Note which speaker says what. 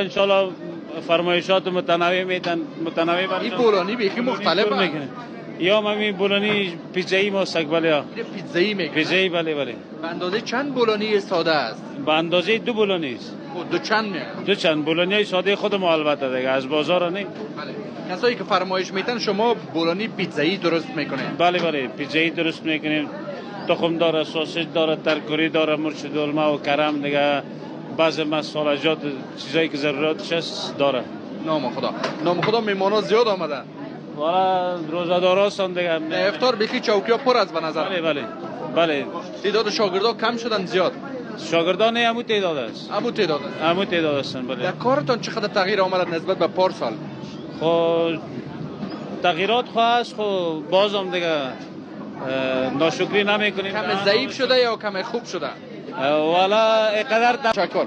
Speaker 1: انشالله فرمایشات متنوع
Speaker 2: این بولانی بیخی مختلفه.
Speaker 1: یا همین بولانی پیتزایی مستقبلی ها.
Speaker 2: پیتزایی میکنه.
Speaker 1: پیتزایی بله بله.
Speaker 2: به اندازه چند بولانی ساده است؟
Speaker 1: به اندازه 2 بولانی است.
Speaker 2: دو چند میاد؟
Speaker 1: 2 چند بولانی ساده خود ما البته دیگه از بازار نه.
Speaker 2: بله. کسایی که فرمایش میتن شما بولانی پیتزایی درست میکنین؟
Speaker 1: بله بله پیتزایی درست میکنیم. تخم داره، سوسیس داره، ترکوری داره، مرچ دلمه و کرم دیگه، بعض مسالجات چیزایی که ضرورتش است داره.
Speaker 2: نام خدا میمانا زیاد آمدن.
Speaker 1: والا روزادارا هستند دیگه.
Speaker 2: افطار بیخی چوکیا پر از به نظر.
Speaker 1: بله بله بله.
Speaker 2: تعداد شاگردا کم شدن زیاد.
Speaker 1: شاگردان همون تعداد است. همون تعداد هستند بله.
Speaker 2: در کارتان چقدر تغییر آمده نسبت به پارسال؟
Speaker 1: خب تغییرات هست، خب بازم دیگه ناشکری نمیکنیم.
Speaker 2: کم ضعیف شده یا کم خوب شده؟
Speaker 1: والا اینقدر
Speaker 2: تشکر.